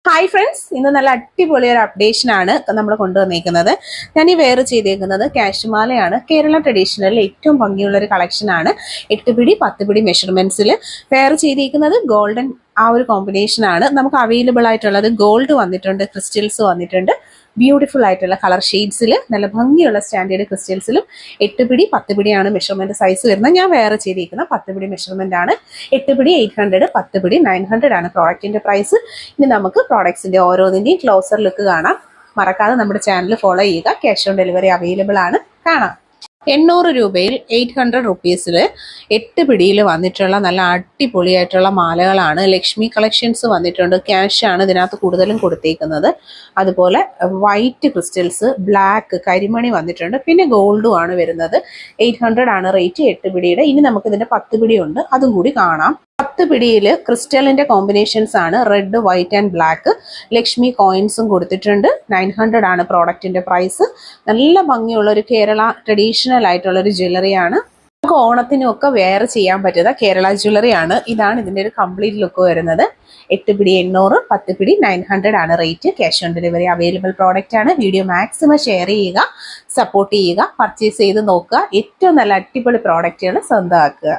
Hi friends, ഇന്ന് നല്ല അടിപൊളി ഒരു അപ്ഡേഷനാണ് നമ്മൾ കൊണ്ടുവന്നിരിക്കുന്നത്. ഞാൻ ഈ വെയർ ചെയ്തേക്കുന്നത് കാഷ്മാലയാണ്. കേരള ട്രഡീഷണലിൽ ഏറ്റവും ഭംഗിയുള്ള ഒരു കളക്ഷനാണ്. 8 പിടി 10 പിടി മെഷർമെന്റ്സിൽ വെയർ ചെയ്തിരിക്കുന്നത് ഗോൾഡൻ ആ ഒരു കോമ്പിനേഷൻ ആണ്. നമുക്ക് അവൈലബിൾ ആയിട്ടുള്ളത് ഗോൾഡ് വന്നിട്ടുണ്ട്, ക്രിസ്റ്റൽസ് വന്നിട്ടുണ്ട്, ബ്യൂട്ടിഫുൾ ആയിട്ടുള്ള കളർ ഷെയ്ഡ്സിൽ നല്ല ഭംഗിയുള്ള സ്റ്റാൻഡേർഡ് ക്രിസ്റ്റൽസിലും 8 പിടി 10 പിടിയാണ് മെഷർമെന്റ് സൈസ് വരുന്നത്. ഞാൻ വെയർ ചെയ്തിരിക്കുന്ന 10 പിടി മെഷർമെന്റ് ആണ്. 8 പിടി 800, 10 പിടി 900 ആണ് പ്രോഡക്റ്റിന്റെ പ്രൈസ്. ഇനി നമുക്ക് പ്രോഡക്ട്സിന്റെ ഓരോന്നിന്റെയും ക്ലോസർ ലുക്ക് കാണാം. മറക്കാതെ നമ്മുടെ ചാനൽ ഫോളോ ചെയ്യുക. ക്യാഷ് ഓൺ ഡെലിവറി അവൈലബിൾ ആണ്. കാണാം. 800 രൂപയിൽ 800 റുപ്പീസിൽ 8 പിടിയിൽ വന്നിട്ടുള്ള നല്ല അടിപൊളിയായിട്ടുള്ള മാലകളാണ്. ലക്ഷ്മി കളക്ഷൻസ് വന്നിട്ടുണ്ട്. ക്യാഷ് ആണ് ഇതിനകത്ത് കൂടുതലും കൊടുത്തേക്കുന്നത്. അതുപോലെ വൈറ്റ് ക്രിസ്റ്റൽസ്, ബ്ലാക്ക് കരിമണി വന്നിട്ടുണ്ട്. പിന്നെ ഗോൾഡും ആണ് വരുന്നത്. 800 ആണ് റേറ്റ് 8 പിടിയുടെ. ഇനി നമുക്ക് ഇതിന്റെ 10 പിടി ഉണ്ട്, അതും കൂടി കാണാം. 10 പിടിയിൽ ക്രിസ്റ്റലിന്റെ കോമ്പിനേഷൻസ് ആണ് red, white and black. Lakshmi കോയിൻസും കൊടുത്തിട്ടുണ്ട്. 900 ആണ് പ്രോഡക്റ്റിന്റെ പ്രൈസ്. നല്ല ഭംഗിയുള്ള ഒരു കേരള ട്രഡീഷണൽ ആയിട്ടുള്ള ഒരു ജ്വല്ലറിയാണ്. നമുക്ക് ഓണത്തിനും ഒക്കെ വെയർ ചെയ്യാൻ പറ്റുന്ന കേരള ജ്വല്ലറി ആണ്. ഇതാണ് ഇതിന്റെ ഒരു കംപ്ലീറ്റ് ലുക്ക് വരുന്നത്. 8 പിടി 800, 10 പിടി 900 ആണ് rate. Cash on delivery available product ആണ്. വീഡിയോ മാക്സിമം ഷെയർ ചെയ്യുക, സപ്പോർട്ട് ചെയ്യുക, പർച്ചേസ് ചെയ്ത് നോക്കുക. ഏറ്റവും നല്ല അടിപൊളി പ്രോഡക്റ്റുകൾ സ്വന്തമാക്കുക.